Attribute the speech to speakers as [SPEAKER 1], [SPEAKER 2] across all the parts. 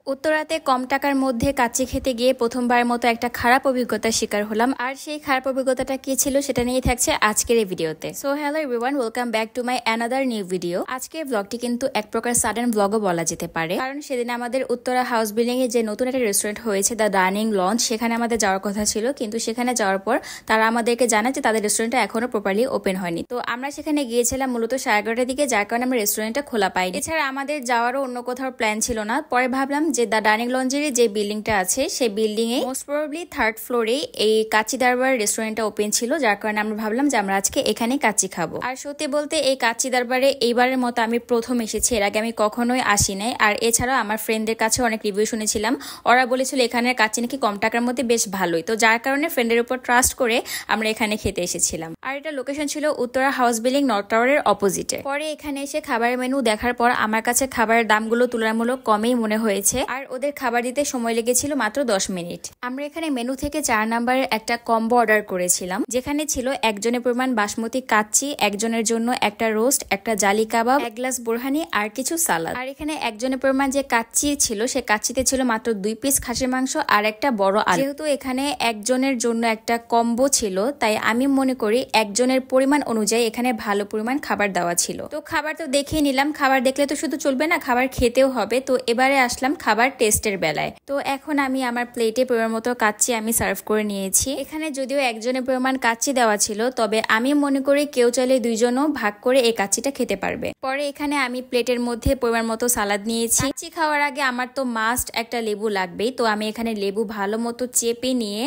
[SPEAKER 1] উত্তরাতে কম টাকার মধ্যে কাচ্চি খেতে গিয়ে প্রথমবারের মতো একটা খারাপ অভিজ্ঞতার শিকার হলাম। আর সেই খারাপ অভিজ্ঞতাটা কি ছিল সেটা নিয়ে থাকছে আজকের এই ভিডিওতে। So hello everyone, welcome back to my another new video. আজকের ব্লগটি কিন্তু এক প্রকার সাডেন ব্লগও বলা যেতে পারে, কারণ সেদিন আমাদের উত্তরা হাউস বিল্ডিং এ যে নতুন একটা রেস্টুরেন্ট হয়েছে দ্য ডাইনিং লঞ্চ, সেখানে আমাদের যাওয়ার কথা ছিল, কিন্তু সেখানে যাওয়ার পর তারা আমাদেরকে জানায় যে তাদের রেস্টুরেন্টটা এখনো প্রপারলি ওপেন হয়নি। তো আমরা সেখানে গিয়েছিলাম মূলত 11:30টার দিকে, যার কারণে আমরা রেস্টুরেন্টটা খোলা পাইনি। এছাড়া আমাদের যাওয়ারও অন্য কোথাও প্ল্যান ছিল না। পরে ভাবলাম যে দ্য ডাইনিং লঞ্চ যে বিল্ডিংটা আছে সেই বিল্ডিং এ মোস্ট প্রবাবলি 3rd ফ্লোরে এই কাচ্চি দরবার রেস্টুরেন্টটা ওপেন ছিল, যার কারণে আমরা ভাবলাম যে আমরা আজকে এখানে কাচ্চি খাবো। আর সত্যি বলতে এই কাচ্চি দরবারে এইবারের মতো আমি প্রথম এসেছি, এর আগে আমি কখনোই আসি নাই। আর এছাড়াও আমার ফ্রেন্ডদের কাছে অনেক রিভিউ শুনেছিলাম, ওরা বলেছিল এখানের কাচ্চি নাকি কম টাকার মধ্যে বেশ ভালোই। তো যার কারণে ফ্রেন্ডের উপর ট্রাস্ট করে আমরা এখানে খেতে এসেছিলাম। আর এটা লোকেশন ছিল উত্তরা হাউস বিল্ডিং নর্থ টাওয়ারের অপোজিটে। পরে এখানে এসে খাবারের মেনু দেখার পর আমার কাছে খাবারের দামগুলো তুলনামূলক কমই মনে হয়েছে, আর ওদের খাবার দিতে সময় লেগেছিল মাত্র 10 মিনিট। আমরা এখানে মেনু থেকে 4 নাম্বারের একটা কম্বো অর্ডার করেছিলাম, যেখানে ছিল একজনের পরিমাণ বাসমতি কাচ্চি, একজনের জন্য একটা রোস্ট, একটা জালি কাবাব, 1 গ্লাস বোরহানি আর কিছু সালাদ। আর এখানে একজনের পরিমাণ যে কাচ্চি ছিল সে কাচ্চিতে ছিল মাত্র 2 পিস খাসির মাংস আর একটা বড় আলু। যেহেতু এখানে একজনের জন্য একটা কম্বো ছিল, তাই আমি মনে করি একজনের পরিমাণ অনুযায়ী এখানে ভালো পরিমাণ খাবার দেওয়া ছিল। তো খাবার তো দেখেই নিলাম, খাবার দেখলে তো শুধু চলবে না, খাবার খেতেও হবে। তো এবারে আসলাম খাবার টেস্টের বেলায়। তো এখন আমি আমার প্লেটে পরিমাণ মতো কাচ্চি আমি সার্ভ করে নিয়েছি। এখানে যদিও একজনের পরিমাণ কাচ্চি দেওয়া ছিল, তবে আমি মনে করি কেউ চাইলে দুইজনও ভাগ করে এই কাচ্চিটা খেতে পারবে। পরে এখানে আমি প্লেটের মধ্যে পরিমাণ মতো সালাদ নিয়েছি। কাচ্চি খাওয়ার আগে আমার তো মাস্ট একটা লেবু লাগবেই, তো আমি এখানে লেবু ভালো মতো চেপে নিয়ে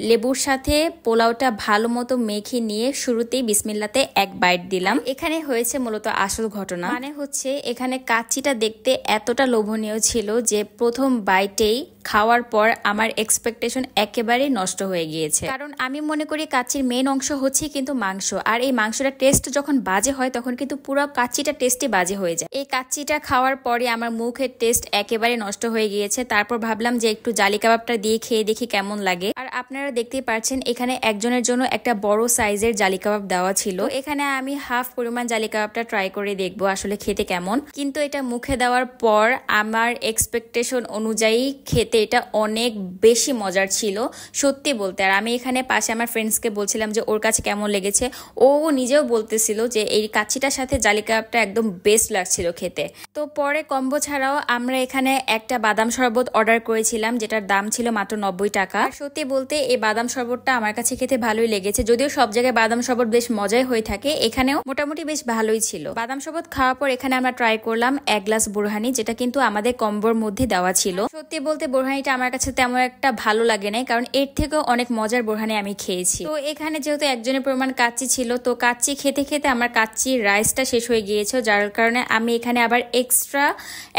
[SPEAKER 1] লেবুর সাথে পোলাওটা ভালো মতো মেখে নিয়ে শুরুতেই বিসমিল্লাতে 1 বাইট দিলাম। এখানে হয়েছে মূলত আসল ঘটনা, মানে হচ্ছে এখানে কাচ্চিটা দেখতে এতটা লোভনীয় ছিল যে প্রথম বাইটেই খাওয়ার পর আমার এক্সপেকটেশন একেবারেই নষ্ট হয়ে গিয়েছে। কারণ আমি মনে করি কাচ্চির মেন অংশ হচ্ছে কিন্তু মাংস, আর এই মাংসটা টেস্ট যখন বাজে হয় তখন কিন্তু পুরো কাচ্চিটা টেস্টে বাজে হয়ে যায়। এই কাচ্চিটা খাওয়ার পরে আমার মুখের টেস্ট একেবারে নষ্ট হয়ে গিয়েছে। তারপর ভাবলাম যে একটু জালি কাবাবটা দিয়ে খেয়ে দেখি কেমন লাগে। আর আপনারা দেখতেই পাচ্ছেন এখানে একজনের জন্য একটা বড় সাইজের জালি কাবাব দেওয়া ছিল। এখানে আমি হাফ পরিমাণ জালি কাবাবটা ট্রাই করে দেখবো আসলে খেতে কেমন, কিন্তু এটা মুখে দেওয়ার পর আমার এক্সপেকটেশন অনুযায়ী খেতে এটা অনেক বেশি মজার ছিল সত্যি বলতে। আর আমি এখানে পাশে আমার ফ্রেন্ডসকে বলছিলাম যে ওর কাছে কেমন লেগেছে, ও নিজেও বলতেছিল যে এই কাচ্চিটার সাথে জালি কাবাবটা একদম বেস্ট লাগছিল খেতে। তো পরে কম্বো ছাড়াও আমরা এখানে একটা বাদাম শরবত অর্ডার করেছিলাম, যেটার দাম ছিল মাত্র 90 টাকা। সত্যি বলতে এই বাদাম শরবতটা আমার কাছে খেতে ভালোই লেগেছে, যদিও সব জায়গায় বাদাম শরবত বেশ মজাই হয়ে থাকে, এখানেও মোটামুটি বেশ ভালোই ছিল। বাদাম শরবত খাওয়ার পর এখানে আমরা ট্রাই করলাম 1 গ্লাস বোরহানি, যেটা কিন্তু আমাদের কম্বোর মধ্যে দেওয়া ছিল। সত্যি বলতে বোরহানিটা আমার কাছে তেমন একটা ভালো লাগে নাই, কারণ এর থেকেও অনেক মজার বোরহানি আমি খেয়েছি। তো এখানে যেহেতু একজনের পরিমাণ কাচ্চি ছিল, তো কাচ্চি খেতে খেতে আমার কাচ্চির রাইসটা শেষ হয়ে গিয়েছে, যার কারণে আমি এখানে আবার extra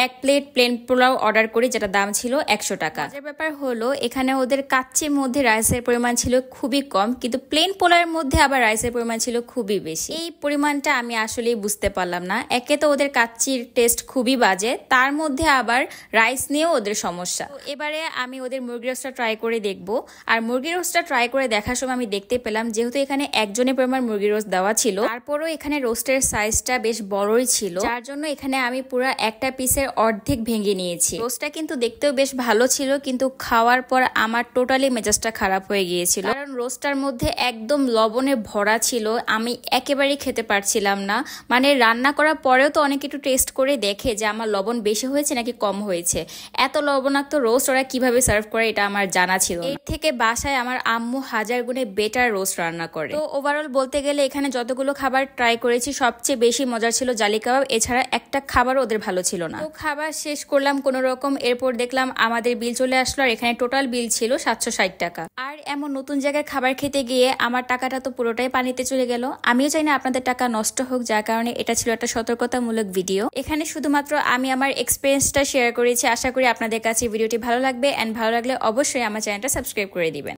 [SPEAKER 1] 1 plate plain pulao order করি, যেটা দাম ছিল 100 টাকা। মজার ব্যাপার হলো এখানে ওদের কাচ্চির মধ্যে রাইসের পরিমাণ ছিল খুবই কম, কিন্তু প্লেন পোলাওয়ের মধ্যে আবার রাইসের পরিমাণ ছিল খুবই বেশি। এই পরিমাণটা আমি আসলেই বুঝতে পারলাম না। একে তো ওদের কাচ্চির টেস্ট খুবই বাজে, তার মধ্যে আবার রাইস নিয়েও ওদের সমস্যা। এবারে আমি ওদের মুরগি রোস্টটা ট্রাই করে দেখবো। আর মুরগি রোস্টটা ট্রাই করে দেখার সময় আমি দেখতে পেলাম যেহেতু এখানে একজনের পরিমাণ মুরগি রোস্ট দেওয়া ছিল, তারপরও এখানে রোস্টের সাইজটা বেশ বড়ই ছিল, যার জন্য এখানে আমি পুরো একটা পিসের অর্ধেক ভেঙে নিয়েছি। রোস্টটা কিন্তু দেখতেও বেশ ভালো ছিল, কিন্তু খাওয়ার পর আমার টোটালি মেজাজটা খারাপ হয়ে গিয়েছিল, কারণ রোস্টটার মধ্যে একদম লবণে ভরা ছিল। আমি একেবারেই খেতে পারছিলাম না। মানে রান্না করার পরেও তো অনেক একটু টেস্ট করে দেখে যে আমার লবণ বেশি হয়েছে নাকি কম হয়েছে। এত লবণাক্ত রোস্ট ওরা কিভাবে সার্ভ করে এটা আমার জানা ছিল। এর থেকে বাসায় আমার আম্মু 1000 গুণে বেটার রোস্ট রান্না করে। তো ওভারঅল বলতে গেলে এখানে যতগুলো খাবার ট্রাই করেছি সবচেয়ে বেশি মজার ছিল জালি কাবাব, এছাড়া একটা খাবার ওদের ভালো ছিল না। তো খাবার শেষ করলাম কোন রকম, এরপর দেখলাম আমাদের বিল চলে আসলো, আর এখানে টোটাল বিল ছিল 760 টাকা। আর এমন নতুন জায়গায় খাবার খেতে গিয়ে আমার টাকাটা তো পুরোটাই পানিতে চলে গেল। আমিও চাই না আপনাদের টাকা নষ্ট হোক, যার কারণে এটা ছিল একটা সতর্কতামূলক ভিডিও। এখানে শুধুমাত্র আমি আমার এক্সপিরিয়েন্সটা শেয়ার করেছি। আশা করি আপনাদের কাছে ভিডিওটি ভালো লাগবে, এন্ড ভালো লাগলে অবশ্যই আমার চ্যানেলটা সাবস্ক্রাইব করে দিবেন।